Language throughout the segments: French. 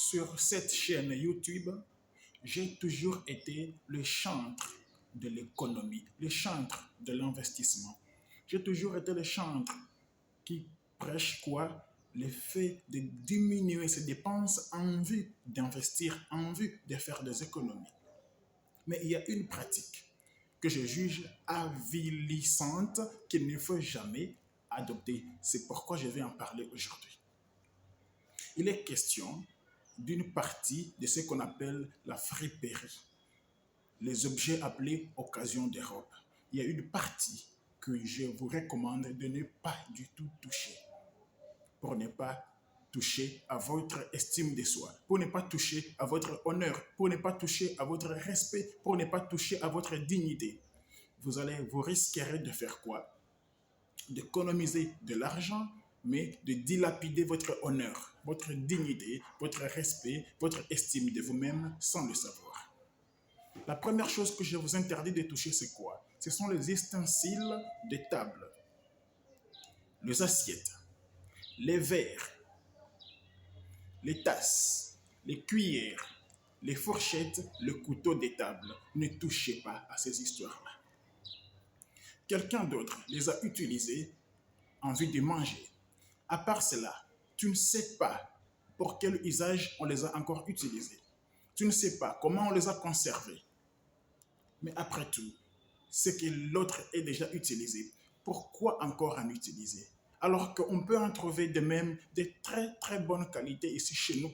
Sur cette chaîne YouTube, j'ai toujours été le chantre de l'économie, le chantre de l'investissement. J'ai toujours été le chantre qui prêche quoi? Le fait de diminuer ses dépenses en vue d'investir, en vue de faire des économies. Mais il y a une pratique que je juge avilissante qu'il ne faut jamais adopter. C'est pourquoi je vais en parler aujourd'hui. Il est question d'une partie de ce qu'on appelle la friperie, les objets appelés occasions de robe. Il y a une partie que je vous recommande de ne pas du tout toucher, pour ne pas toucher à votre estime de soi, pour ne pas toucher à votre honneur, pour ne pas toucher à votre respect, pour ne pas toucher à votre dignité. Vous risquerez de faire quoi? D'économiser de l'argent, mais de dilapider votre honneur, votre dignité, votre respect, votre estime de vous-même sans le savoir. La première chose que je vous interdis de toucher, c'est quoi? Ce sont les ustensiles de table, les assiettes, les verres, les tasses, les cuillères, les fourchettes, le couteau de table. Ne touchez pas à ces histoires-là. Quelqu'un d'autre les a utilisés en vue de manger. À part cela, tu ne sais pas pour quel usage on les a encore utilisés. Tu ne sais pas comment on les a conservés. Mais après tout, ce que l'autre est déjà utilisé, pourquoi encore en utiliser? Alors qu'on peut en trouver de même de très très bonnes qualités ici chez nous.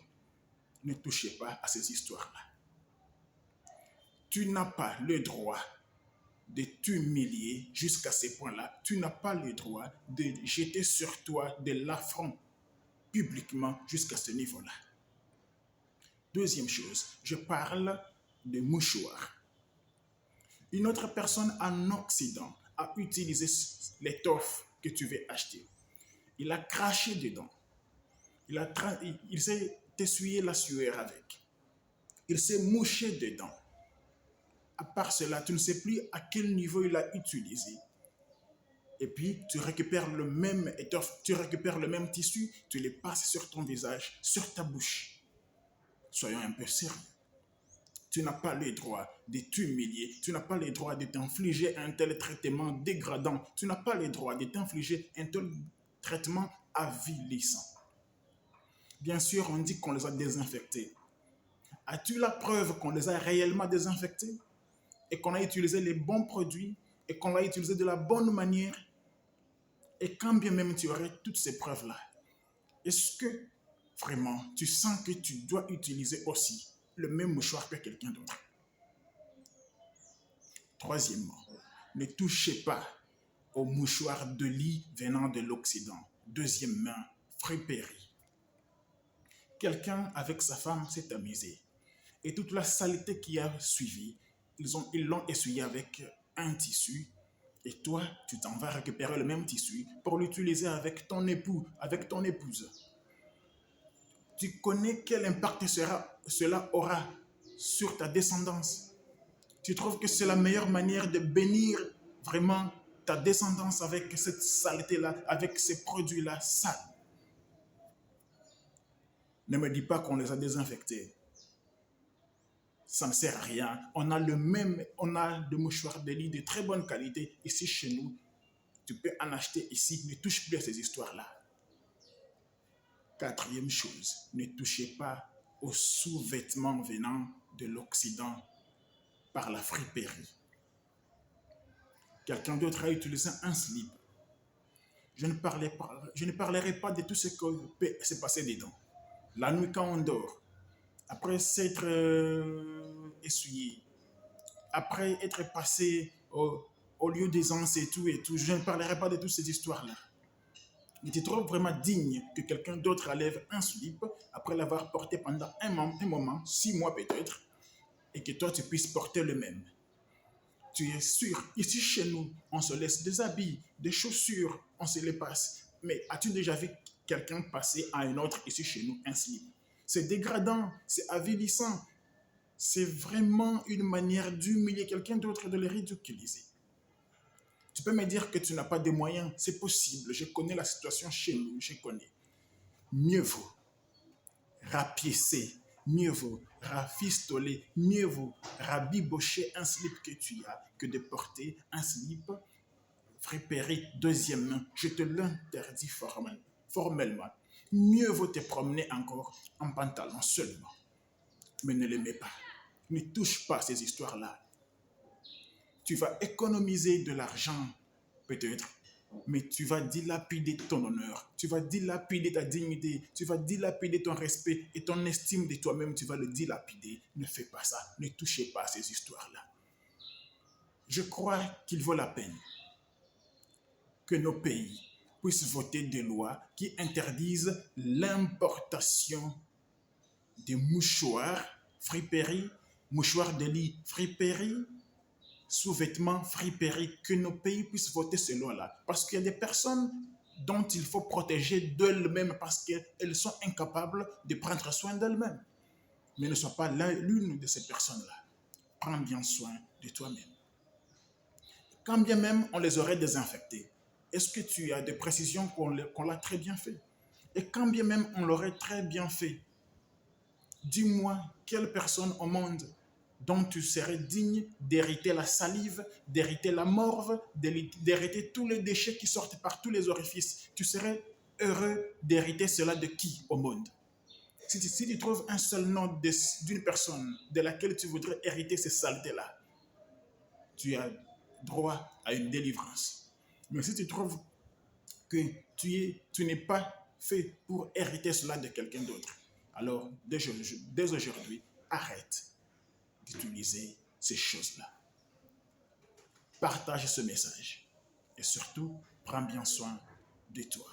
Ne touchez pas à ces histoires-là. Tu n'as pas le droit de t'humilier jusqu'à ce point-là. Tu n'as pas le droit de jeter sur toi de l'affront publiquement jusqu'à ce niveau-là. Deuxième chose, je parle de mouchoirs. Une autre personne en Occident a utilisé l'étoffe que tu veux acheter. Il a craché dedans. Il s'est essuyé la sueur avec. Il s'est mouché dedans. À part cela, tu ne sais plus à quel niveau il a utilisé. Et puis, tu récupères le même étoffe, tu récupères le même tissu, tu les passes sur ton visage, sur ta bouche. Soyons un peu sérieux. Tu n'as pas le droit de t'humilier, tu n'as pas le droit de t'infliger un tel traitement dégradant, tu n'as pas le droit de t'infliger un tel traitement avilissant. Bien sûr, on dit qu'on les a désinfectés. As-tu la preuve qu'on les a réellement désinfectés et qu'on a utilisé les bons produits et qu'on l'a utilisé de la bonne manière? Et quand bien même tu aurais toutes ces preuves-là, est-ce que vraiment tu sens que tu dois utiliser aussi le même mouchoir que quelqu'un d'autre? Troisièmement, ne touchez pas aux mouchoirs de lit venant de l'Occident. Deuxième main, friperie. Quelqu'un avec sa femme s'est amusé. Et toute la saleté qui a suivi, ils l'ont essuyé avec un tissu. Et toi, tu t'en vas récupérer le même tissu pour l'utiliser avec ton époux, avec ton épouse. Tu connais quel impact cela aura sur ta descendance. Tu trouves que c'est la meilleure manière de bénir vraiment ta descendance avec cette saleté-là, avec ces produits-là sales. Ne me dis pas qu'on les a désinfectés. Ça ne sert à rien. On a des mouchoirs de lit de très bonne qualité ici chez nous. Tu peux en acheter ici. Ne touche plus à ces histoires-là. Quatrième chose, ne touchez pas aux sous-vêtements venant de l'Occident par la friperie. Quelqu'un d'autre a utilisé un slip. Je ne parlerai pas de tout ce qui peut se passer dedans. La nuit quand on dort, après s'être essuyé, après être passé au lieu d'aisance et tout, je ne parlerai pas de toutes ces histoires-là. Mais tu trouves vraiment digne que quelqu'un d'autre enlève un slip après l'avoir porté pendant un moment, 6 mois peut-être, et que toi tu puisses porter le même? Tu es sûr, ici chez nous, on se laisse des habits, des chaussures, on se les passe. Mais as-tu déjà vu quelqu'un passer à un autre ici chez nous un slip? C'est dégradant, c'est avilissant. C'est vraiment une manière d'humilier quelqu'un d'autre, de le ridiculiser. Tu peux me dire que tu n'as pas de moyens, c'est possible. Je connais la situation chez nous, je connais. Mieux vaut rapiécer, mieux vaut rafistoler, mieux vaut rabibocher un slip que tu as que de porter un slip fripéré deuxième main. Je te l'interdis formellement. Mieux vaut te promener encore en pantalon seulement. Mais ne les mets pas. Ne touche pas à ces histoires-là. Tu vas économiser de l'argent, peut-être, mais tu vas dilapider ton honneur, tu vas dilapider ta dignité, tu vas dilapider ton respect et ton estime de toi-même, tu vas le dilapider. Ne fais pas ça, ne touchez pas à ces histoires-là. Je crois qu'il vaut la peine que nos pays puissent voter des lois qui interdisent l'importation des mouchoirs friperies, mouchoirs de lit friperies, sous-vêtements, friperies, que nos pays puissent voter ces lois-là. Parce qu'il y a des personnes dont il faut protéger d'elles-mêmes parce qu'elles sont incapables de prendre soin d'elles-mêmes. Mais ne sois pas l'une de ces personnes-là. Prends bien soin de toi-même. Quand bien même on les aurait désinfectés, est-ce que tu as des précisions qu'on l'a très bien fait? Et quand bien même on l'aurait très bien fait, dis-moi quelle personne au monde dont tu serais digne d'hériter la salive, d'hériter la morve, d'hériter tous les déchets qui sortent par tous les orifices. Tu serais heureux d'hériter cela de qui au monde? Si tu trouves un seul nom d'une personne de laquelle tu voudrais hériter ces saletés-là, tu as droit à une délivrance. Mais si tu trouves que tu n'es pas fait pour hériter cela de quelqu'un d'autre, alors dès aujourd'hui, arrête d'utiliser ces choses-là. Partage ce message et surtout, prends bien soin de toi.